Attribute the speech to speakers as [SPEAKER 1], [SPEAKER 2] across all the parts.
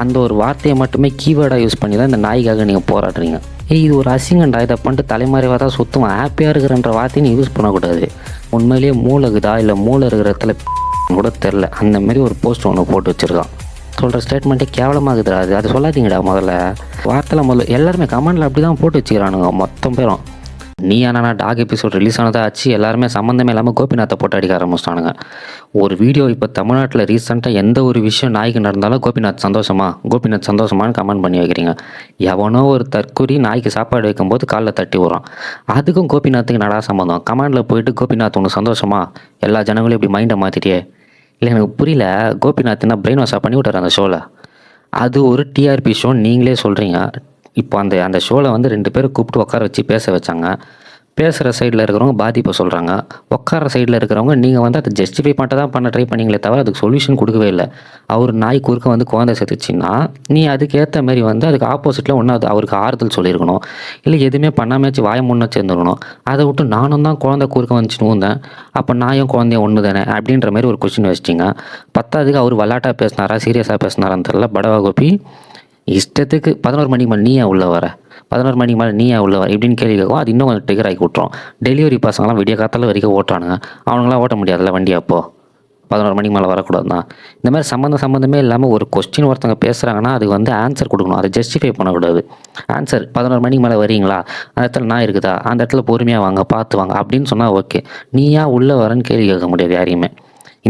[SPEAKER 1] அந்த ஒரு வார்த்தையை மட்டுமே கீவேர்டாக யூஸ் பண்ணி தான் இந்த நாய்க்காக நீங்கள் போராடுறீங்க. இது ஒரு அசிங்கண்டா, இதை பண்ணிட்டு தலைமறைவாக தான் சுற்றுவான். ஹாப்பியாக இருக்கிறன்ற வார்த்தையை நீ யூஸ் பண்ணக்கூடாது. உண்மையிலேயே மூளைக்குதா இல்லை மூளை இருக்கிற இடத்துல கூட தெரில, அந்தமாரி ஒரு போஸ்ட் ஒன்று போட்டு வச்சுருக்கான். சொல்கிற ஸ்டேட்மெண்ட்டே கேவலமாகுதுடா. அது சொல்லாதீங்கடா. முதல்ல எல்லாருமே கமெண்டில் அப்படி தான் போட்டு வச்சுக்கிறானுங்க மொத்தம் பேரும். நீ ஆனால் டாக் எபிசோட் ரிலீஸ் ஆனதாக ஆச்சு, எல்லாருமே சம்மந்தமே இல்லாமல் கோபிநாத்தை போட்டு அடிக்க ஆரம்பிச்சிட்டானுங்க. ஒரு வீடியோ இப்போ தமிழ்நாட்டில் ரீசெண்டாக எந்த ஒரு விஷயம் நாய்க்கு நடந்தாலும் கோபிநாத் சந்தோஷமானு கமெண்ட் பண்ணி வைக்கிறீங்க. எவனோ ஒரு தற்கொலை நாய்க்கு சாப்பாடு வைக்கும்போது காலில் தட்டி விடுறான். அதுக்கும் கோபிநாத்துக்கு நடா சம்மந்தம்? கமெண்டில் போயிட்டு கோபிநாத் ஒன்று சந்தோஷமா, எல்லா ஜனங்களையும் இப்படி மைண்டை மாற்றிட்டியே. இல்லை எனக்கு புரியல, கோபிநாத் என்ன பிரெயின் வாஷாக பண்ணி விட்டார் அந்த ஷோவில்? அது ஒரு டிஆர்பி ஷோ நீங்களே சொல்கிறீங்க. இப்போ அந்த ஷோவில் வந்து 2 பேரை கூப்பிட்டு உட்கார வச்சு பேச வச்சாங்க. பேசுகிற சைடில் இருக்கிறவங்க பாதிப்பை சொல்கிறாங்க, உட்கார சைடில் இருக்கிறவங்க நீங்கள் வந்து அதை ஜஸ்டிஃபை பண்ணிட்டு தான் பண்ண ட்ரை பண்ணீங்களே தவிர அதுக்கு சொல்யூஷன் கொடுக்கவே இல்லை. அவர் நாய் குறுக்க வந்து குழந்தை சேர்த்துச்சின்னா நீ அதுக்கேற்ற மாரி வந்து அதுக்கு ஆப்போசிட்டில் ஒன்று அது அவருக்கு ஆறுதல் சொல்லியிருக்கணும். இல்லை எதுவுமே பண்ணாமச்சு வாய முன்னே சேர்ந்துருக்கணும். அதை விட்டு நானும் தான் குழந்தை குறுக்க வந்துச்சுன்னு வந்தேன், அப்போ நாயும் குழந்தையும் ஒன்று தானே அப்படின்ற மாதிரி ஒரு கொஸ்டின் வச்சிட்டிங்க. பத்தாவதுக்கு அவர் விளாட்டாக பேசினாரா சீரியஸாக பேசினாரான்னு தெரில. படவா கோபி இஷ்டத்துக்கு 11 மணிக்கு மேலே நீ ஏன் உள்ளே வர, 11 மணிக்கு மேலே நீ ஏன் உள்ளே வர இப்படின்னு கேள்வி கேட்கும். அது இன்னும் கொஞ்சம் ட்ரிகர் ஆகி விட்றோம். டெலிவரி பசங்களாம் விடிய காத்தால வரைக்கும் ஓட்டுறானுங்க, அவனுங்களாம் ஓட்ட முடியாதுல்ல வண்டி. அப்போ 11 மணிக்கு மேலே வரக்கூடாது தான். இந்த மாதிரி சம்மந்தமே இல்லாமல் ஒரு கொஸ்டின் ஒருத்தவங்க பேசுகிறாங்கன்னா அதுக்கு வந்து ஆன்சர் கொடுக்கணும், அதை ஜஸ்டிஃபை பண்ணக்கூடாது. ஆன்சர் 11 மணிக்கு மேலே வரீங்களா, அந்த இடத்துல நான் இருக்குதா, அந்த இடத்துல பொறுமையாக வாங்க பார்த்து வாங்க அப்படின்னு சொன்னால் ஓகே. நீ ஏன் உள்ளே வரேன்னு கேள்வி கேட்க முடியாது யாரையுமே.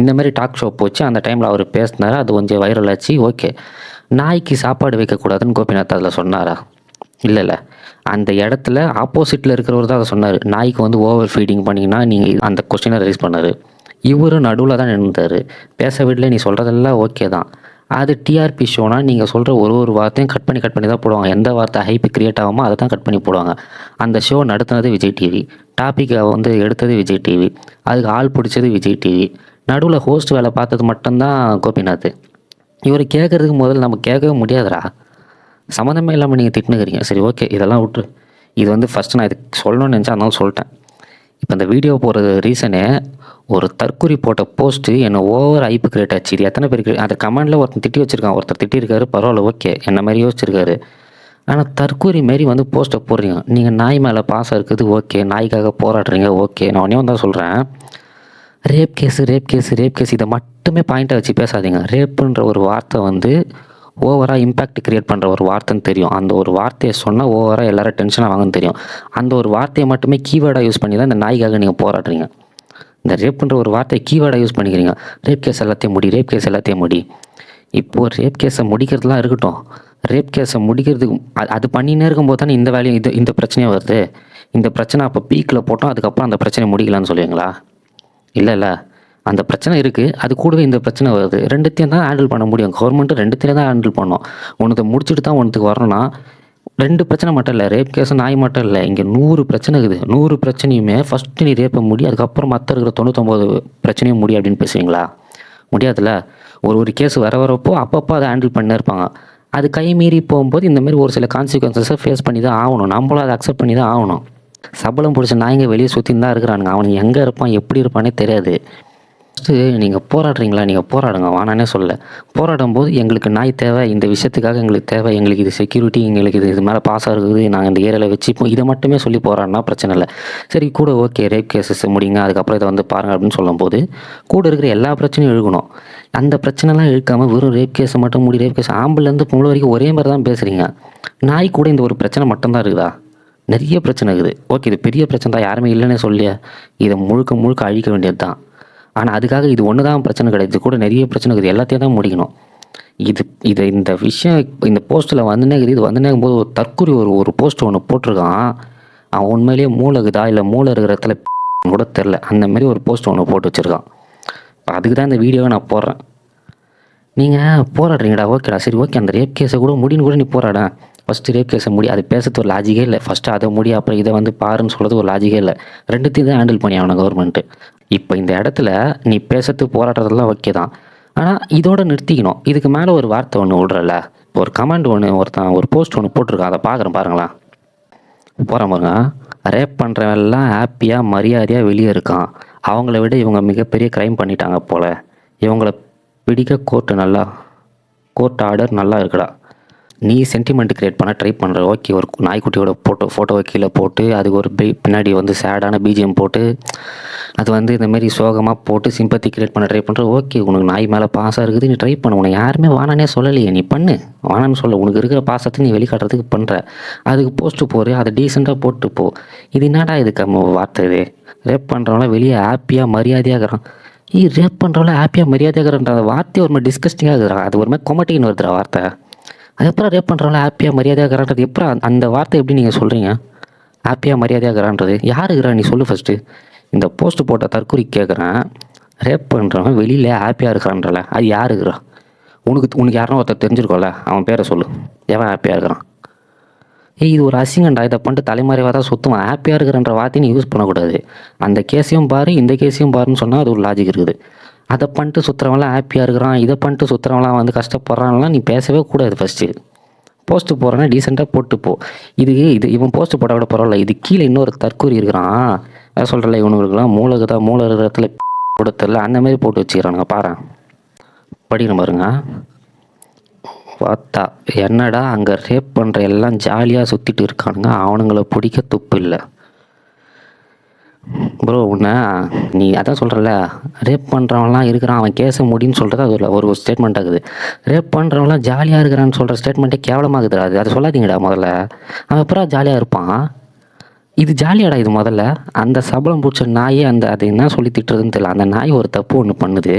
[SPEAKER 1] இந்த மாதிரி டாக் ஷோ போச்சு, அந்த டைமில் அவர் பேசினார், அது கொஞ்சம் வைரல் ஆச்சு, ஓகே. நாய்க்கு சாப்பாடு வைக்கக்கூடாதுன்னு கோபிநாத் அதில் சொன்னாரா? இல்லை. அந்த இடத்துல ஆப்போசிட்டில் இருக்கிறவர் தான் அதை சொன்னார். நாய்க்கு வந்து ஓவர் ஃபீடிங் பண்ணிங்கன்னா நீங்கள் அந்த கொஸ்டினை ரைஸ் பண்ணார். இவரும் நடுவில் தான் நின்றுட்டார். பேச வீட்டில் நீ சொல்கிறதெல்லாம் ஓகே தான். அது டிஆர்பி ஷோனா நீங்கள் சொல்கிற ஒரு வார்த்தையும் கட் பண்ணி தான் போடுவாங்க. எந்த வார்த்தை ஹைப் கிரியேட் ஆகுமோ அதை தான் கட் பண்ணி போடுவாங்க. அந்த ஷோ நடத்துனது விஜய் டிவி, டாப்பிக்கை வந்து எடுத்தது விஜய் டிவி, அதுக்கு ஆள் பிடிச்சது விஜய் டிவி, நடுவில் ஹோஸ்ட் வேலை பார்த்தது மட்டும்தான் கோபிநாத். இவரை கேட்குறதுக்கு முதல்ல நம்ம கேட்கவே முடியாதுடா. சம்மந்தமே இல்லாமல் நீங்கள் திட்டுனுக்கிறீங்க. சரி ஓகே, இதெல்லாம் விட்டு. இது வந்து ஃபஸ்ட்டு நான் இதுக்கு சொல்லணும்னு நினச்சா அதனால சொல்லிட்டேன். இப்போ இந்த வீடியோ போடுறது ரீசனே ஒரு தற்கொலை போட்ட போஸ்ட்டு என்னை ஓவர் ஐப்பு கிரியேட் ஆச்சு. இது எத்தனை பேருக்கு அந்த கமெண்டில் ஒருத்தர் திட்டி வச்சுருக்கான், ஒருத்தர் திட்டிருக்காரு, பரவாயில்ல ஓகே, என்ன மாதிரி யோசிச்சிருக்காரு. ஆனால் தற்கொலை மாரி வந்து போஸ்ட்டை போடுறீங்க. நீங்கள் நாய் மேலே பாசம் இருக்குது ஓகே, நாய்க்காக போராடுறீங்க ஓகே. நான் ஒன்றே தான் சொல்கிறேன், ரேப் கேஸ் இதை மட்டுமே பாயிண்ட்டை வச்சு பேசாதீங்க. ரேப்புன்ற ஒரு வார்த்தை வந்து ஓவராக இம்பேக்ட் க்ரியேட் பண்ணுற ஒரு வார்த்தைன்னு தெரியும். அந்த ஒரு வார்த்தையை சொன்னால் ஓவராக எல்லோரும் டென்ஷனாக வாங்கன்னு தெரியும். அந்த ஒரு வார்த்தையை மட்டுமே கீவேர்டாக யூஸ் பண்ணி தான் இந்த நாய்க்காக நீங்கள் போராடுறீங்க. இந்த ரேப்புன்ற ஒரு வார்த்தையை கீவேர்டாக யூஸ் பண்ணிக்கிறீங்க. ரேப் கேஸ் எல்லாத்தையும் முடி. இப்போது ரேப் கேஸை முடிக்கிறதுலாம் இருக்கட்டும், ரேப் கேஸை முடிக்கிறதுக்கு அது பண்ணினே இருக்கும்போது தானே இந்த வேலையும் இந்த பிரச்சனையும் வருது. இந்த பிரச்சனை அப்போ பீக்கில் போட்டோம், அதுக்கப்புறம் அந்த பிரச்சனையை முடிக்கலான்னு சொல்லுவீங்களா? இல்லை, அந்த பிரச்சனை இருக்குது, அது கூடவே இந்த பிரச்சனை வருது. ரெண்டுத்தையும் தான் ஹேண்டில் பண்ண முடியும். கவர்மெண்ட்டு ரெண்டுத்தையும் தான் ஹேண்டில் பண்ணணும். ஒன்றுத்தை முடிச்சுட்டு தான் ஒன்றுத்துக்கு வரணும்னா 2 பிரச்சனை மட்டும் இல்லை, ரேப் கேஸ் நாய் மட்டும் இல்லை, இங்கே 100 பிரச்சனை இருக்குது. 100 பிரச்சனையுமே ஃபஸ்ட்டு நீ ரேப்பை முடி, அதுக்கப்புறம் மற்ற இருக்கிற 99 பிரச்சனையும் முடி அப்படின்னு பேசுவீங்களா? முடியாதுல்ல. ஒரு கேஸ் வரப்போ அப்பப்போ அதை ஹேண்டில் பண்ணி இருப்பாங்க. அது கை மீறி போகும்போது இந்தமாரி ஒரு சில கான்சிக்வன்சஸை ஃபேஸ் பண்ணி தான் ஆகணும். நம்மளும் அதை அக்செப்ட் பண்ணி தான் ஆகணும். சபலம் பிடிச்ச நாய்ங்க வெளியே சுற்றின்னு தான் இருக்கிறானுங்க. அவனுக்கு எங்கே இருப்பான் எப்படி இருப்பானே தெரியாது. ஃபஸ்ட்டு நீங்கள் போராடுறீங்களா, நீங்கள் போராடுங்க, வானானே சொல்ல. போராடும் போது எங்களுக்கு நாய் தேவை, இந்த விஷயத்துக்காக எங்களுக்கு தேவை, எங்களுக்கு இது செக்யூரிட்டி, எங்களுக்கு இது மேலே பாஸாக இருக்குது, நாங்கள் இந்த ஏரியாவில் வச்சுப்போம், இதை மட்டுமே சொல்லி போராடினா பிரச்சனை இல்லை. சரி கூட ஓகே, ரேப் கேஸஸ் முடிங்க, அதுக்கப்புறம் இதை வந்து பாருங்கள் அப்படின்னு சொல்லும்போது கூட இருக்கிற எல்லா பிரச்சனையும் இழுக்கணும். அந்த பிரச்சனைலாம் இழுக்காமல் வெறும் ரேப் கேஸை மட்டும் முடி, ரேப் கேஸ் ஆம்புலேருந்து பொங்கல் வரைக்கும் ஒரே மாதிரி தான் பேசுகிறீங்க. நாய் கூட இந்த ஒரு பிரச்சனை மட்டும்தான் இருக்குதா? நிறைய பிரச்சனை இருக்குது. ஓகே, இது பெரிய பிரச்சனை தான், யாருமே இல்லைன்னே சொல்லியா, இதை முழுக்க அழிக்க வேண்டியது தான். ஆனால் அதுக்காக இது ஒன்று தான் பிரச்சனை கிடையாது, இது கூட நிறைய பிரச்சனை இருக்குது, எல்லாத்தையும் தான் முடிக்கணும். இந்த விஷயம் இந்த போஸ்ட்டில் வந்துனே இருக்குது. இது வந்துனே போது ஒரு தற்கொலை ஒரு போஸ்ட் ஒன்று போட்டிருக்கான். அவன் உண்மையிலேயே மூளை இருக்குதா இல்லை மூளை இருக்கிற இடத்துல கூட தெரில, அந்தமாரி ஒரு போஸ்ட் ஒன்று போட்டு வச்சுருக்கான். இப்போ அதுக்கு தான் இந்த வீடியோவை நான் போடுறேன். நீங்கள் போராடுறீங்கடா, ஓகேடா, சரி ஓகே, அந்த ரேப் கேஸை கூட முடின்னு கூட நீ போராட. ஃபஸ்ட்டு ரேப் கேஸை முடி, அது பேசுறது ஒரு லாஜிக்கே இல்லை. ஃபஸ்ட்டு அதை முடி, அப்புறம் இதை வந்து பாருன்னு சொல்கிறது ஒரு லாஜிக்கே இல்லை. ரெண்டுத்தையும் தான் ஹேண்டில் பண்ணி ஆகணும் கவர்மெண்ட்டு. இப்போ இந்த இடத்துல நீ பேசுறது போராடுறதெல்லாம் ஓகே தான், ஆனால் இதோட நிறுத்திக்கணும். இதுக்கு மேலே ஒரு வார்த்தை ஒன்று விடுறல, ஒரு கமெண்ட் ஒருத்தன் ஒரு போஸ்ட் ஒன்று போட்டிருக்கான், அதை பாருங்களா. பாருங்க, ரேப் பண்ணுறவெல்லாம் ஹாப்பியாக மரியாதையாக வெளியே இருக்கான், அவங்கள விட இவங்க மிகப்பெரிய க்ரைம் பண்ணிட்டாங்க போல், இவங்கள பிடிக்க கோர்ட்டு நல்லா கோர்ட் ஆர்டர் நல்லா இருக்குடா. நீ சென்டிமெண்ட் கிரியேட் பண்ண ட்ரை பண்ணுற. ஓகே, ஒரு நாய்க்குட்டியோட ஃபோட்டோவை கீழே போட்டு அதுக்கு ஒரு பின்னாடி வந்து சேடான பிஜிஎம் போட்டு அது வந்து இந்தமாரி சோகமாக போட்டு சிம்பத்தி கிரியேட் பண்ண ட்ரை பண்ணுற. ஓகே, உனக்கு நாய் மேலே பாசம் இருக்குது, நீ ட்ரை பண்ண. உனக்கு யாருமே வானானே சொல்லலையே, நீ பண்ணு. வானான்னு சொல்ல, உனக்கு இருக்கிற பாசத்தை நீ வெளிக்காட்டுறதுக்கு பண்ணுற. அதுக்கு போஸ்ட்டு போடு, அதை டீசெண்டாக போட்டு போ. இது என்னடா இது வார்த்தை? இது ரேப் பண்ணுறவங்களாம் வெளியே ஹாப்பியாக மரியாதையாக இருக்கிறான். ரேப் பண்ணுறவங்கள ஹாப்பியாக மரியாதையாக இருக்கிறன்ற வார்த்தையை ஒரு மாதிரி டிஸ்கஸ்டிங்காக இருக்கிறான். அது ஒரு மாதிரி கொமட்டின்னு வருதுற வார்த்தை. அதுக்கப்புறம் ரேப் பண்ணுறவங்கள ஹாப்பியாக மரியாதையாக இருக்கிறான்றது எப்பறம் அந்த வார்த்தை எப்படி நீங்கள் சொல்கிறீங்க? ஹாப்பியாக மரியாதையாக இருக்கிறான்றது யார் இருக்கிறா நீ சொல்லு ஃபஸ்ட்டு. இந்த போஸ்ட்டு போட்ட தற்கொலை கேட்குறேன். ரேப் பண்ணுறவன் வெளியில் ஹாப்பியாக இருக்கிறான்றல, அது யார் இருக்கிறா? உனக்கு யாருன்னா ஒருத்தர் தெரிஞ்சிருக்கோம்ல, அவன் பேரை சொல்லு. எவன் ஹாப்பியாக இருக்கிறான்? இது ஒரு அசிங்கண்டா. இதை பண்ணிட்டு தலைமறைவாக தான் சுற்றுவான். ஹாப்பியாக இருக்கிறன்ற வார்த்தையை நீ யூஸ் பண்ணக்கூடாது. அந்த கேஸையும் பாரு, இந்த கேஸையும் பாருன்னு சொன்னால் அது ஒரு லாஜிக் இருக்குது. அதை பண்ணிட்டு சுற்றுறவங்களாம் ஹாப்பியாக இருக்கிறான், இதை பண்ணிட்டு சுற்றுறவங்களாம் வந்து கஷ்டப்படுறான்லாம் நீ பேசவே கூடாது. ஃபஸ்ட்டு போஸ்ட்டு போகிறேன்னா டீசெண்டாக போட்டு போ. இவன் போஸ்ட்டு போட்டால் கூட பரவாயில்ல. இது கீழே இன்னொரு தற்கூரி இருக்கிறான். அதை சொல்கிறல, இவனுங்களுக்குலாம் மூளை இருக்கிற இடத்துல கொடுத்தல அந்தமாரி போட்டு வச்சுக்கிறானுங்க. பாரு, படிக்கணும் பாருங்க. பார்த்தா என்னடா அங்கே ரேப் பண்ணுற எல்லாம் ஜாலியாக சுற்றிட்டு இருக்கானுங்க, அவனுங்களை பிடிக்க துப்பு இல்லை ப்ரோ. நீ அதான் சொல்கிறல, ரேப் பண்ணுறவன்லாம் இருக்கிறான், அவன் கேஸை முடின்னு சொல்கிறது அது ஒரு ஸ்டேட்மெண்ட் ஆகுது. ரேப் பண்ணுறவன்லாம் ஜாலியாக இருக்கிறான்னு சொல்கிற ஸ்டேட்மெண்ட்டே கேவலமாகுதுடா. அது அதை சொல்லாதீங்கடா முதல்ல. அவன் எப்பறம் ஜாலியாக இருப்பான்? இது ஜாலியாடா இது முதல்ல. அந்த சபலம் பிடிச்ச நாயே அது என்ன சொல்லி திட்டுறதுன்னு தெரியல. அந்த நாய் ஒரு தப்பு ஒன்று பண்ணுது,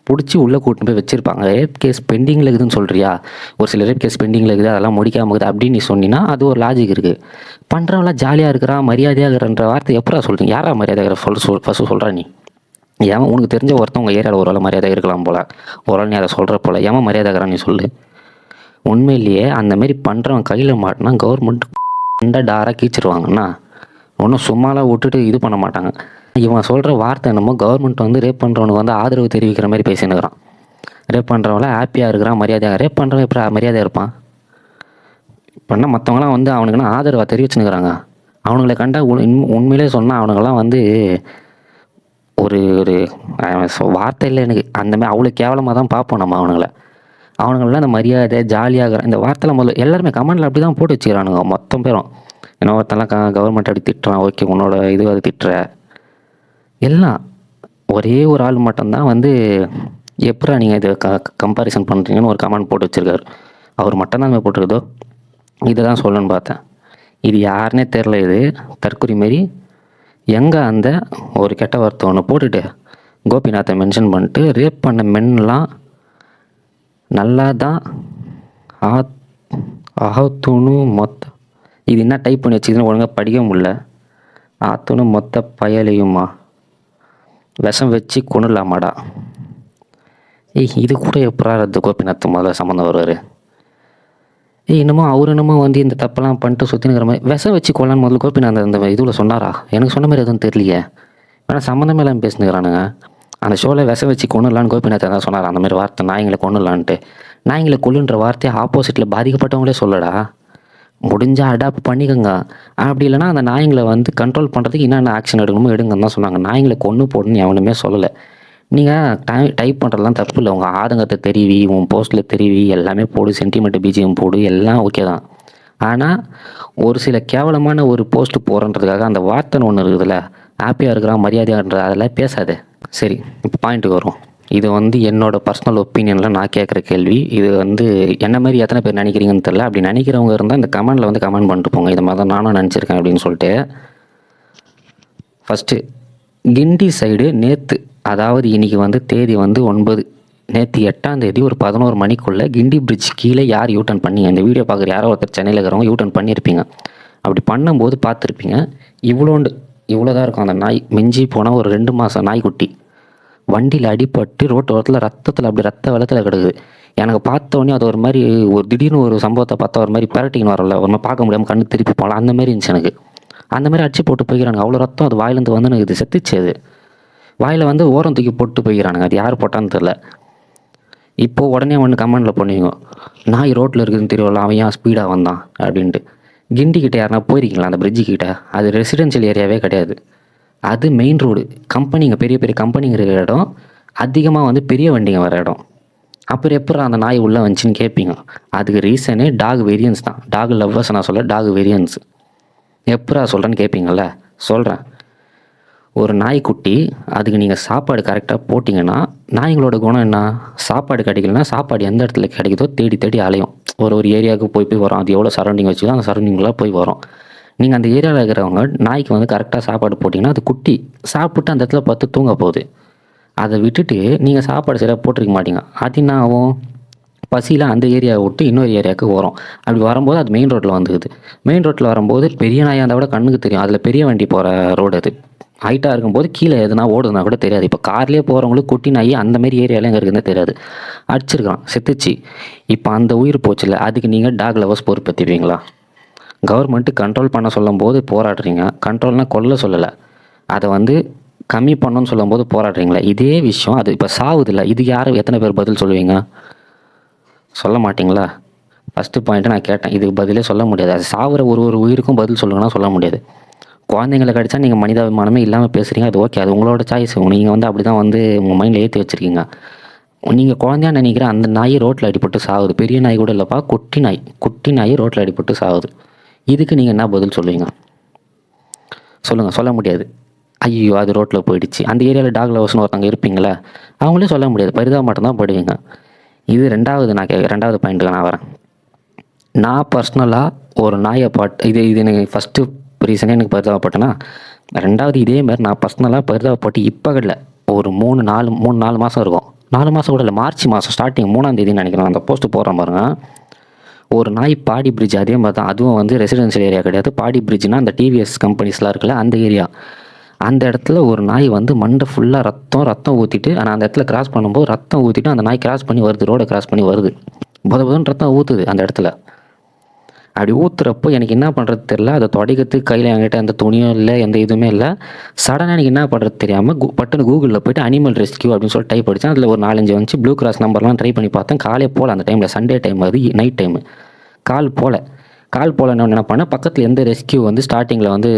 [SPEAKER 1] பிடிச்சி உள்ளே கூட்டின்னு போய் வச்சுருப்பாங்க. ரேப் கேஸ் பெண்டிங்கில் இருக்குதுன்னு சொல்கிறியா? ஒரு சில ரேப் கேஸ் பெண்டிங்கில் இருக்குது, அதெல்லாம் முடிக்காமல் இருக்குது அப்படின்னு நீ சொன்னீங்கன்னா அது ஒரு லாஜிக் இருக்குது. பண்ணுறவங்களாம் ஜாலியாக இருக்கிறான், மரியாதையாக இருக்கிறன்ற வார்த்தை எப்படா சொல்கிறீங்க? யாரா மரியாதை இருக்கிற ஃபஸ்ட்டு சொல்கிறா நீ? ஏன் உனக்கு தெரிஞ்ச ஒருத்தவங்க ஏரியாவில் ஒரு வேளை மரியாதை இருக்கலாம் போல், ஒரு வேளை நீ அதை சொல்கிற போல். ஏன் மரியாதை இருக்கிறான் நீ சொல்லு. உண்மையிலேயே அந்தமாரி பண்ணுறவன் கையில் மாட்டினா கவர்மெண்ட் டாராக கீச்சிருவாங்கண்ணா. ஒன்றும் சும்மாலாம் விட்டுட்டு இது பண்ண மாட்டாங்க. இவன் சொல்கிற வார்த்தை என்னமோ கவர்மெண்ட் வந்து ரேப் பண்ணுறவனுக்கு வந்து ஆதரவு தெரிவிக்கிற மாதிரி பேசினுக்கிறான். ரேப் பண்ணுறவங்கள ஹாப்பியாக இருக்கிறான், மரியாதையாக. ரேப் பண்ணுறவன் இப்போ மரியாதையாக இருப்பான்? இப்போனா மற்றவங்களாம் வந்து அவனுக்குன்னா ஆதரவாக தெரிவிச்சுன்னுக்கிறாங்க. அவனுங்களை கண்டா உண்மையிலே சொன்னால் அவனுங்களாம் வந்து ஒரு வார்த்தை இல்லை எனக்கு. அந்தமாதிரி அவ்வளோ கேவலமாக தான் பார்ப்போம் நம்ம அவனுங்களாம் அந்த மரியாதை ஜாலியாக இந்த வார்த்தைலாம் முதல்ல எல்லாருமே கமெண்டில் அப்படி தான் போட்டு வச்சுக்கிறானுங்க மொத்தம் பேரும். ஏன்னா ஒருத்தெல்லாம் கவர்மெண்ட் அப்படி திட்டுறான், ஓகே உன்னோட இது அது திட்டுற எல்லாம். ஒரே ஒரு ஆள் மட்டும்தான் வந்து எப்படா நீங்கள் இது கம்பாரிசன் பண்ணுறீங்கன்னு ஒரு கமெண்ட் போட்டு வச்சுருக்காரு. அவர் மட்டும்தான் போட்டிருக்குதோ. இதை தான் சொல்லணும்னு பார்த்தேன். இது யாருன்னே தெரில. இது தற்கொலை மாரி எங்கே அந்த ஒரு கெட்ட வார்த்தை ஒன்று போட்டுட்டு கோபிநாத்தை மென்ஷன் பண்ணிட்டு ரேப் பண்ண மென்லாம் நல்லா தான் ஆத்துணு மொத்த இது என்ன டைப் பண்ணி வச்சுக்கிதுன்னு ஒழுங்காக படிக்க முடியல. ஆத்துணு மொத்த பயலையுமா விஷம் வச்சு கொண்டுலாமாடா. இது கூட எப்படா அது கோபிநாத் முதல்ல சம்மந்தம் வருவார்? என்னமோ அவர் என்னமோ வந்து இந்த தப்பெல்லாம் பண்ணிட்டு சுற்றினுக்கிற மாதிரி விஷம் வச்சு கொள்ளலான்னு முதல்ல கோபிநாத் அந்த இதில் சொன்னாரா? எனக்கு சொன்ன மாதிரி எதுவும் தெரியலையே. ஆனால் சம்மந்தமே எல்லாம் பேசினுக்கிறானுங்க. அந்த ஷோவில் விஷம் வச்சு கொண்டுலான்னு கோபிநாத் தான் சொன்னார். அந்த மாதிரி வார்த்தை நாய்ங்களை கொண்டுலான்ட்டு. நாய்ங்களை கொல்லுன்ற வார்த்தையை ஆப்போசிட்டில் பாதிக்கப்பட்டவங்களே சொல்லடா. முடிஞ்சால் அடாப்ட் பண்ணிக்கோங்க. அப்படி இல்லைனா அந்த நாய்ங்களை வந்து கண்ட்ரோல் பண்ணுறதுக்கு என்னென்ன ஆக்ஷன் எடுக்கணுமோ எடுங்கன்னு தான் சொன்னாங்க. நாய்ங்களை கொன்று போடணும்னு எவனுமே சொல்லலை. நீங்கள் டைப் பண்ணுறதுலாம் தப்பு இல்லை. உங்கள் ஆதங்கத்தை தெரிவி, உன் போஸ்ட்டில் தெரிவி, எல்லாமே போடு, சென்டிமெண்ட் பிஜிஎம் போடு, எல்லாம் ஓகே தான். ஆனால் ஒரு சில கேவலமான ஒரு போஸ்ட்டு போகிறன்றதுக்காக அந்த வார்த்தைன்னு ஒன்று இருக்குதுல்ல, ஹாப்பியாக இருக்கிறான் மரியாதையான்ற அதெல்லாம் பேசாது. சரி, இப்போ பாயிண்ட்டுக்கு வரும். இது வந்து என்னோடய பர்சனல் ஒப்பீனியனில் நான் கேட்குற கேள்வி. இது வந்து என்ன மாதிரி எத்தனை பேர் நினைக்கிறீங்கன்னு தெரில. அப்படி நினைக்கிறவங்க இருந்தால் இந்த கமெண்டில் வந்து கமெண்ட் பண்ணிட்டு போங்க. இது மாதிரி தான் நானும் நினச்சிருக்கேன் அப்படின்னு சொல்லிட்டு. ஃபஸ்ட்டு கிண்டி சைடு நேற்று, அதாவது இன்றைக்கி வந்து தேதி வந்து 9, நேற்று 8ஆம் தேதி ஒரு 11 மணிக்குள்ளே கிண்டி பிரிட்ஜ் கீழே யார் யூட்டர்ன் பண்ணீங்க? இந்த வீடியோ பார்க்குற யாரோ ஒருத்தர் சென்னையில் இருக்கிறவங்க யூட்டர்ன் பண்ணியிருப்பீங்க. அப்படி பண்ணும்போது பார்த்துருப்பீங்க, இவ்வளோதான் இருக்கும் அந்த நாய். மிஞ்சி போனால் ஒரு 2 மாதம் நாய்க்குட்டி வண்டியில் அடிபட்டு ரோட்டு ஓரத்தில் ரத்தத்தில் அப்படி ரத்த வெள்ளத்தில் கிடக்குது. எனக்கு பார்த்தோன்னே அது ஒரு மாதிரி ஒரு திடீர்னு ஒரு சம்பவத்தை பார்த்தா ஒரு மாதிரி பேரட்டின்னு வரல, ஒரு மாதிரி பார்க்க முடியாமல் கண்ணு திருப்பி போகலாம், அந்த மாதிரி இருந்துச்சு எனக்கு. அந்த மாதிரி அடிச்சு போட்டு போய்க்கிறானுங்க. அவ்வளோ ரத்தம் அது வாயிலேருந்து வந்து எனக்கு இது செத்துச்சு. அது வாயில் வந்து ஓரம் தூக்கி போட்டு போய்க்கிறானுங்க. அது யார் போட்டான்னு தெரில. இப்போது உடனே ஒன்று கமெண்டில் பண்ணுவீங்க, நாய் ரோட்டில் இருக்குதுன்னு தெரியல, அவன் ஏன் ஸ்பீடாக வந்தான் அப்படின்ட்டு. கிண்டிக்கிட்ட யாருனா போயிருக்கீங்களா? அந்த பிரிட்ஜு கிட்ட அது ரெசிடென்ஷியல் ஏரியாவே கிடையாது. அது மெயின் ரோடு. கம்பெனிங்க, பெரிய பெரிய கம்பெனிங்க இருக்கிற இடம், அதிகமாக வந்து பெரிய வண்டிங்க வர இடம். அப்புறம் எப்போ அந்த நாய் உள்ளே வந்துச்சின்னு கேட்பீங்க. அதுக்கு ரீசனே டாக் வெரியன்ஸ் தான். டாக் லவ்வர்ஸ் நான் சொல்ல, டாக் வெரியன்ஸ். எப்பரா சொல்கிறேன்னு கேட்பீங்கள்ல, சொல்கிறேன். ஒரு நாய்க்குட்டி அதுக்கு நீங்கள் சாப்பாடு கரெக்டாக போட்டிங்கன்னா, நாய்ங்களோட குணம் என்ன? சாப்பாடு கிடைக்கலனா சாப்பாடு எந்த இடத்துல கிடைக்குதோ தேடி தேடி அலையும். ஒரு ஏரியாவுக்கு போய் வரும். அது எவ்வளோ சரௌண்டிங் வச்சுக்கோ அந்த சரௌண்டிங்கில் போய் வரும். நீங்கள் அந்த ஏரியாவில் இருக்கிறவங்க நாய்க்கு வந்து கரெக்டாக சாப்பாடு போட்டிங்கன்னா, அது குட்டி சாப்பிட்டு அந்த இடத்துல பார்த்து தூங்க போகுது. அதை விட்டுட்டு நீங்கள் சாப்பாடு சரியாக போட்டிருக்க மாட்டீங்க. அது என்ன ஆகும்? பசியில் அந்த ஏரியாவை விட்டு இன்னொரு ஏரியாவுக்கு வரும். அப்படி வரும்போது அது மெயின் ரோட்டில் வந்துக்குது. மெயின் ரோட்டில் வரும்போது பெரிய நாயாக இருந்தால் விட கண்ணுக்கு தெரியும். அதில் பெரிய வண்டி போகிற ரோடு அது. ஹைட்டாக இருக்கும்போது கீழே எதுனா ஓடுதுன்னா கூட தெரியாது. இப்போ கார்லேயே போகிறவங்களுக்கு குட்டி நாய் அந்தமாரி ஏரியாவில் எங்கே இருக்குதுன்னு தெரியாது. அடிச்சிருக்கான், செத்துச்சு. இப்போ அந்த உயிர் போச்சுல்ல, அதுக்கு நீங்கள் டாக் லவர்ஸ் பொறுப்பேற்றுப்பீங்களா? கவர்மெண்ட்டு கண்ட்ரோல் பண்ண சொல்லும்போது போராடுறீங்க. கண்ட்ரோல்னால் கொல்ல சொல்லலை, அதை வந்து கம்மி பண்ணணும்னு சொல்லும்போது போராடுறீங்களா? இதே விஷயம் அது இப்போ சாவுதில்ல. இது யார் எத்தனை பேர் பதில் சொல்லுவீங்க? சொல்ல மாட்டிங்களா? ஃபஸ்ட்டு பாயிண்ட்டு நான் கேட்டேன். இதுக்கு பதிலே சொல்ல முடியாது. அது சாவுற ஒரு உயிருக்கும் பதில் சொல்லுங்கன்னா சொல்ல முடியாது. குழந்தைங்களை கடிச்சா நீங்கள் மனிதாபிமானமே இல்லாமல் பேசுகிறீங்க. அது ஓகே, அது உங்களோட சாய்ஸ். நீங்கள் வந்து அப்படி தான் வந்து உங்கள் மைண்டில் ஏற்றி வச்சுருக்கீங்க. நீங்கள் குழந்தையா நினைக்கிற அந்த நாய் ரோட்டில் அடிபட்டு சாகுது. பெரிய நாய் கூட இல்லைப்பா, குட்டி நாய் ரோட்டில் அடிபட்டு சாகுது. இதுக்கு நீங்கள் என்ன பதில் சொல்லுவீங்க? சொல்லுங்கள். சொல்ல முடியாது. ஐயோ அது ரோட்டில் போயிடுச்சு. அந்த ஏரியாவில் டாக் லவர்ஸ்னு ஒருத்தவங்க இருப்பீங்களே, அவங்களே சொல்ல முடியாது. பரிதாபம் தான் படுவீங்க. இது ரெண்டாவது பாயிண்ட்டுக்கு நான் வரேன். நான் பர்சனலாக ஒரு நாயை இது எனக்கு ஃபஸ்ட்டு ரீசனே எனக்கு பரிதாபப்பட்டேன்னா, ரெண்டாவது இதே மாதிரி நான் பர்சனலாக பரிதாபப்பட்டு இப்போ இல்லை, ஒரு 3-4 மாதம் இருக்கும். 4 மாதம் கூட இல்லை, மார்ச் மாதம் ஸ்டார்டிங் 3ஆம் தேதின்னு நினைக்கிறேன். அந்த போஸ்ட்டு போடுற பாருங்க. ஒரு நாய் பாடி பிரிட்ஜ் அதே மாதிரி தான். அதுவும் வந்து ரெசிடென்ஷியல் ஏரியா கிடையாது. பாடி பிரிட்ஜ்னால் அந்த டிவிஎஸ் கம்பெனிஸ்லாம் இருக்குல்ல, அந்த ஏரியா. அந்த இடத்துல ஒரு நாய் வந்து மண்டை ஃபுல்லாக ரத்தம் ஊற்றிட்டு, ஆனால் அந்த இடத்துல கிராஸ் பண்ணும்போது ரத்தம் ஊற்றிட்டு அந்த நாய் கிராஸ் பண்ணி வருது, ரோடை கிராஸ் பண்ணி வருது. புதன்னு ரத்தம் ஊற்றுது அந்த இடத்துல. அப்படி ஊற்றுறப்போ எனக்கு என்ன பண்ணுறது தெரில. அதை தொடைக்கிறதுக்கு கையில் என்கிட்ட எந்த துணியும் இல்லை, எந்த இதுவுமே இல்லை. சடனாக எனக்கு என்ன பண்ணுறது தெரியாமல் பட்டுன்னு கூகுளில் போய்ட்டு அனிமல் ரெஸ்கியூ அப்படின்னு சொல்லிட்டு டைப் அடித்தேன். அதில் ஒரு 4-5 வந்துச்சு. ப்ளூ கிராஸ் நம்பர்லாம் ட்ரை பண்ணி பார்த்தேன். காலே போகல அந்த டைமில். சண்டே டைம், அது நைட் டைமு. கால் போல் என்ன பண்ணேன், பக்கத்தில் எந்த ரெஸ்கியூ வந்து ஸ்டார்டிங்கில் வந்து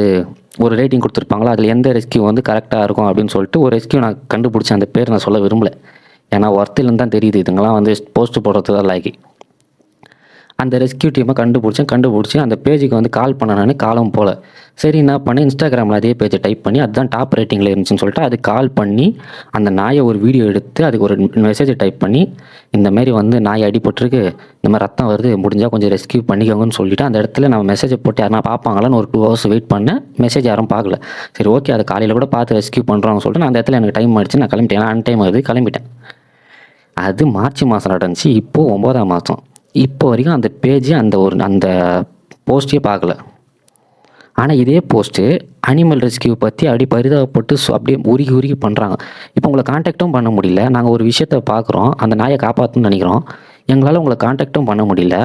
[SPEAKER 1] ஒரு ரேட்டிங் கொடுத்துருப்பாங்களோ அதில் எந்த ரெஸ்கியூ வந்து கரெக்டாக இருக்கும் அப்படின்னு சொல்லிட்டு ஒரு ரெஸ்கியூ நான் கண்டுபிடிச்சேன். அந்த பேர் நான் சொல்ல விரும்பலை, ஏன்னா ஒர்த்திலேருந்து தான் தெரியுது. இதுங்கெல்லாம் வந்து போஸ்ட்டு போடுறது தான் லாகி. அந்த ரெஸ்கியூ டீமை கண்டுபிடிச்சி அந்த பேஜுக்கு வந்து கால் பண்ண காலம் போல். சரி என்ன பண்ணேன், இன்ஸ்டாகிராமில் அதே பேஜை டைப் பண்ணி அதுதான் டாப் ரேட்டிங்கில் இருந்துச்சுன்னு சொல்லிட்டு அது கால் பண்ணி அந்த நாயை ஒரு வீடியோ எடுத்து அதுக்கு ஒரு மெசேஜை டைப் பண்ணி, இந்தமாரி வந்து நாய் அடிபட்டிருக்கு, இந்த மாதிரி ரத்தம் வருது, முடிஞ்சால் கொஞ்சம் ரெஸ்கியூ பண்ணிக்கோங்கன்னு சொல்லிவிட்டு அந்த இடத்துல நம்ம மெசேஜை போட்டு யாருனா பார்ப்பாங்களான்னு ஒரு 2 hours வெயிட் பண்ணேன். மெசேஜ் யாரும் பார்க்கல. சரி ஓகே, அதை காலையில் கூட பார்த்து ரெஸ்கியூ பண்ணுறோம்னு சொல்லிட்டு நான் அந்த இடத்துல எனக்கு டைம் ஆகிடுச்சு, நான் கிளம்பிட்டேன். அன்டைம் ஆகுது, கிளம்பிட்டேன். அது மார்ச் மாதம் நடந்துச்சு. இப்போது 9ஆம் மாதம். இப்போ வரைக்கும் அந்த பேஜ் அந்த போஸ்ட்டே பார்க்கல. ஆனால் இதே போஸ்ட்டு அனிமல் ரெஸ்கியூ பற்றி அப்படி பரிதாபப்பட்டு அப்படியே உருகி பண்ணுறாங்க. இப்போ உங்களை காண்டாக்டும் பண்ண முடியல. நாங்கள் ஒரு விஷயத்த பார்க்குறோம், அந்த நாயை காப்பாற்றணும்னு நினைக்கிறோம். எங்களால் உங்களை காண்டாக்டும் பண்ண முடியல.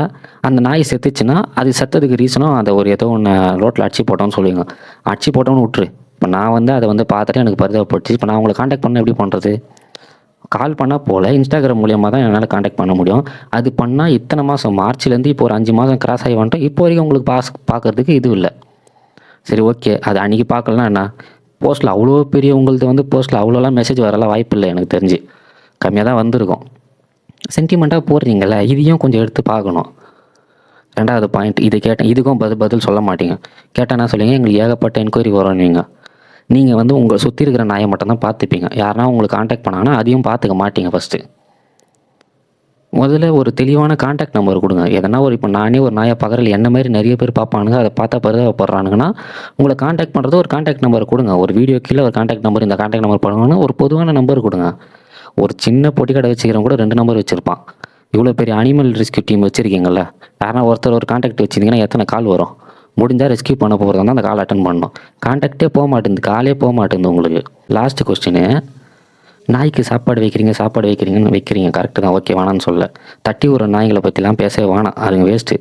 [SPEAKER 1] அந்த நாய் செத்துச்சுன்னா அது செத்ததுக்கு ரீசனும் அதை ஏதோ ஒன்று ரோட்டில் அடிச்சு போட்டோன்னு சொல்லுவீங்க. அடிச்சு போட்டோன்னு விட்டுரு. இப்போ நான் வந்து அதை வந்து பார்த்துட்டு எனக்கு பரிதாபப்பட்டுச்சு. இப்போ நான் உங்களை காண்டாக்ட் பண்ண எப்படி பண்ணுறது? கால் பண்ணால் போல் இன்ஸ்டாகிராம் மூலியமாக தான் என்னால் காண்டாக்ட் பண்ண முடியும். அது பண்ணால் இத்தனை மாதம், மார்ச்லேருந்து இப்போ ஒரு 5 மாதம் கிராஸ் ஆகி வந்துட்டோம். இப்போ வரைக்கும் உங்களுக்கு பார்க்குறதுக்கு இது இல்லை. சரி ஓகே, அது அன்றைக்கி பார்க்கலன்னா என்ன, போஸ்ட்டில் அவ்வளோ பெரிய உங்களது வந்து போஸ்ட்டில் அவ்வளோலாம் மெசேஜ் வரலாம் வாய்ப்பு இல்லை. எனக்கு தெரிஞ்சு கம்மியாக தான் வந்திருக்கும். சென்டிமெண்ட்டாக போடுறீங்கள, இதையும் கொஞ்சம் எடுத்து பார்க்கணும். ரெண்டாவது பாயிண்ட், இது கேட்டேன், இதுக்கும் பதில் சொல்ல மாட்டீங்க. கேட்டால் என்ன சொல்லுவீங்க, எங்களுக்கு ஏகப்பட்ட என்கொயரி வரும்னுவீங்க. நீங்கள் வந்து உங்களை சுற்றி இருக்கிற நாயை மட்டும்தான் பார்த்துப்பீங்க. யாருனா உங்களுக்கு காண்டாக்ட் பண்ணாங்கன்னா அதையும் பார்த்துக்க மாட்டீங்க. ஃபஸ்ட்டு முதல்ல ஒரு தெளிவான காண்டாக்ட் நம்பர் கொடுங்க. எதனா இப்போ நானே ஒரு நாயை பார்க்குறதுல என்ன மாதிரி நிறைய பேர் பார்ப்பானுங்க, அதை பார்த்தா பரிதாபப்படுறானுங்கன்னா உங்களை காண்டாக்ட் பண்ணுறது ஒரு காண்டாக்ட் நம்பர் கொடுங்க. ஒரு வீடியோ கீழே ஒரு காண்டாக்ட் நம்பர், இந்த காண்டாக்ட் நம்பர் பண்ணுங்கன்னா ஒரு பொதுவான நம்பர் கொடுங்க. ஒரு சின்ன பொட்டி கடை வச்சுக்கிறவங்க கூட 2 நம்பர் வச்சுருப்பான். இவ்வளோ பெரிய அனிமல் ரெஸ்கியூ டீம் வச்சுருக்கீங்களா, யாரா ஒருத்தர் ஒரு காண்டாக்ட் வச்சுருந்தீங்கன்னா எத்தனை கால் வரும்? முடிஞ்சால் ரெஸ்கியூ பண்ண போகிறதா தான் அந்த கால் அட்டன் பண்ணணும். காண்டாக்டே போக மாட்டேங்குது, காலே போக மாட்டேங்குது உங்களுக்கு. லாஸ்ட்டு கொஸ்டின், நாய்க்கு சாப்பாடு வைக்கிறீங்க கரெக்டு தான், ஓகே, வேணான்னு சொல்ல. தட்டி விடுற நாய்களை பற்றிலாம் பேசவே வேணாம், அதுங்க வேஸ்ட்டு.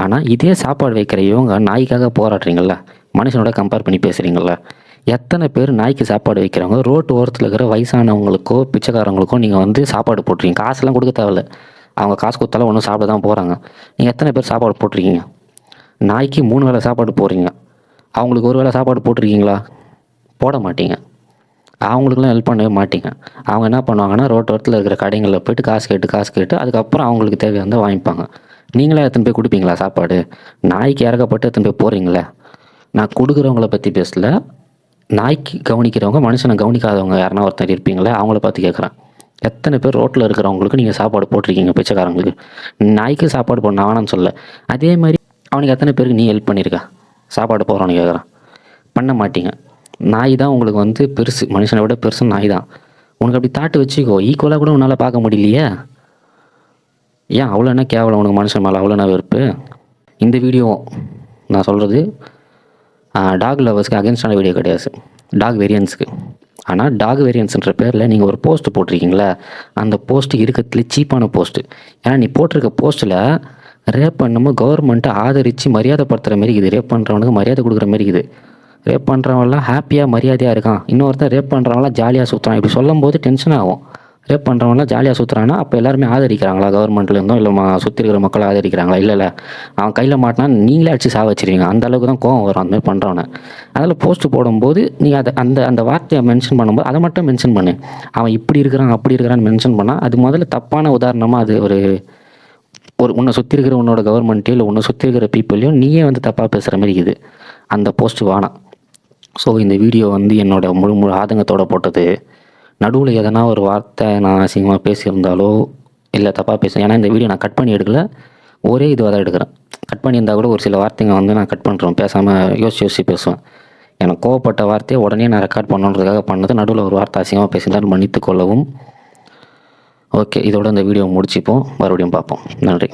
[SPEAKER 1] ஆனால் இதே சாப்பாடு வைக்கிற இவங்க நாய்க்காக போராடுறீங்கள, மனுஷனோட கம்பேர் பண்ணி பேசுகிறீங்கள. எத்தனை பேர் நாய்க்கு சாப்பாடு வைக்கிறவங்க ரோட்டு ஓரத்தில் இருக்கிற வயசானவங்களுக்கோ பிச்சைக்காரங்களுக்கோ நீங்கள் வந்து சாப்பாடு போட்டுறீங்க. காசுலாம் கொடுக்க தேவையில்ல, அவங்க காசு கொடுத்தாலும் ஒன்றும் சாப்பிட தான் போகிறாங்க. நீங்கள் எத்தனை பேர் சாப்பாடு போட்டிருக்கீங்க? நாய்க்கு 3 வேளை சாப்பாடு போடுறீங்க, அவங்களுக்கு 1 வேளை சாப்பாடு போட்டிருக்கீங்களா? போட மாட்டீங்க. அவங்களுக்குலாம் ஹெல்ப் பண்ணவே மாட்டீங்க. அவங்க என்ன பண்ணுவாங்கன்னா, ரோட்டோரத்தில் இருக்கிற கடைகளில் போயிட்டு காசு கேட்டு அதுக்கப்புறம் அவங்களுக்கு தேவையானதை வாங்கிப்பாங்க. நீங்களே எடுத்துன்னு போய் குடுப்பீங்களா சாப்பாடு? நாய்க்கு இறக்கப்பட்டு எடுத்துன்னு போய் போடுறீங்களே. நான் குடுக்குறவங்கள பற்றி பேசல. நாய்க்கு கவனிக்கிறவங்க, மனுஷனை கவனிக்காதவங்க யாருன்னா ஒருத்தர் இருப்பீங்களே, அவங்கள பார்த்து கேட்குறேன். எத்தனை பேர் ரோட்டில் இருக்கிறவங்களுக்கு நீங்கள் சாப்பாடு போட்டிருக்கீங்க பிச்சைக்காரங்களுக்கு? நாய்க்கு சாப்பாடு போடணும் வேணான்னு சொல்லல. அதே மாதிரி அவனுக்கு எத்தனை பேருக்கு நீ ஹெல்ப் பண்ணியிருக்க? சாப்பாடு போடுறவனு கேட்குறான். பண்ண மாட்டீங்க. நாய் தான் உங்களுக்கு வந்து பெருசு, மனுஷனை விட பெருசு நாய் தான். உனக்கு அப்படி தாட்டு வச்சுக்கோ. ஈக்குவலாக கூட உன்னால் பார்க்க முடியலையே. ஏன் அவ்வளோ என்ன கேவலம் உனக்கு மனுஷன் மேலே அவ்வளோ என்ன வெறுப்பு? இந்த வீடியோ நான் சொல்கிறது டாக் லவர்ஸ்க்கு அகேன்ஸ்டான வீடியோ கிடையாது, டாக் வேரியன்ஸுக்கு. ஆனால் டாக் வேரியன்ஸுன்ற பேரில் நீங்கள் ஒரு போஸ்ட்டு போட்டிருக்கீங்களே, அந்த போஸ்ட்டு இருக்கிறதுலே சீப்பான போஸ்ட்டு. ஏன்னா நீ போட்டிருக்க போஸ்ட்டில் ரேப் பண்ணும்போது கவர்மெண்ட்டை ஆதரித்து மரியாதைப்படுத்துகிற மாரி இருக்குது. ரேப் பண்ணுறவனுக்கு மரியாதை கொடுக்குற மாரி இருக்குது. ரேப் பண்ணுறவன்லாம் ஹாப்பியாக மரியாதையாக இருக்கான், இன்னொருத்தன் ரேப் பண்ணுறவங்களாம் ஜாலியாக சுற்றுறான். இப்படி சொல்லும் போது டென்ஷன் ஆகும். ரேப் பண்ணுறவங்களாம் ஜாலியாக சுற்றுறான்னா அப்போ எல்லாருமே ஆதரிக்கிறாங்களா? கவர்மெண்ட்லேருந்தோ இல்லை சுற்றி இருக்கிற மக்கள் ஆதரிக்கிறாங்களா? இல்லை. அவன் கையில் மாட்டினா நீங்களே அடிச்சு சாவச்சிருவீங்க. அந்த அளவுக்கு தான் கோவம் வரும் அந்தமாதிரி பண்ணுறவனை. அதில் போஸ்ட்டு போடும்போது நீங்கள் அதை அந்த வார்த்தையை மென்ஷன் பண்ணும்போது அதை மட்டும் மென்ஷன் பண்ணு. அவன் இப்படி இருக்கிறான் அப்படி இருக்கிறான்னு மென்ஷன் பண்ணால் அது முதல்ல தப்பான உதாரணமாக அது ஒரு உன்னை சுற்றி இருக்கிற உன்னோட கவர்மெண்ட்டையோ இல்லை உன்னை சுற்றி இருக்கிற பீப்புளையும் நீயே வந்து தப்பாக பேசுகிற மாதிரி இருக்குது. அந்த போஸ்ட்டு வேணாம். ஸோ இந்த வீடியோ வந்து என்னோடய முழு ஆதங்கத்தோடு போட்டது. நடுவில் எதனா ஒரு வார்த்தை நான் அசிங்கமாக பேசியிருந்தாலோ இல்லை தப்பாக பேசுவேன். ஏன்னா இந்த வீடியோ நான் கட் பண்ணி எடுக்கல, ஒரே இதுவாக தான் எடுக்கிறேன். கட் பண்ணியிருந்தால் கூட ஒரு சில வார்த்தைங்க வந்து நான் கட் பண்ணுறேன், பேசாமல் யோசிச்சு பேசுவேன். எனக்கு கோவப்பட்ட வார்த்தையை உடனே நான் ரெக்கார்ட் பண்ணணுன்றதுக்காக பண்ணது. நடுவில் ஒரு வார்த்தை அசிங்கமாக பேசியிருந்தாலும் மன்னித்து கொள்ளவும். ஓகே, இதோட இந்த வீடியோ முடிச்சுப்போம். மறுபடியும் பார்ப்போம். நன்றி.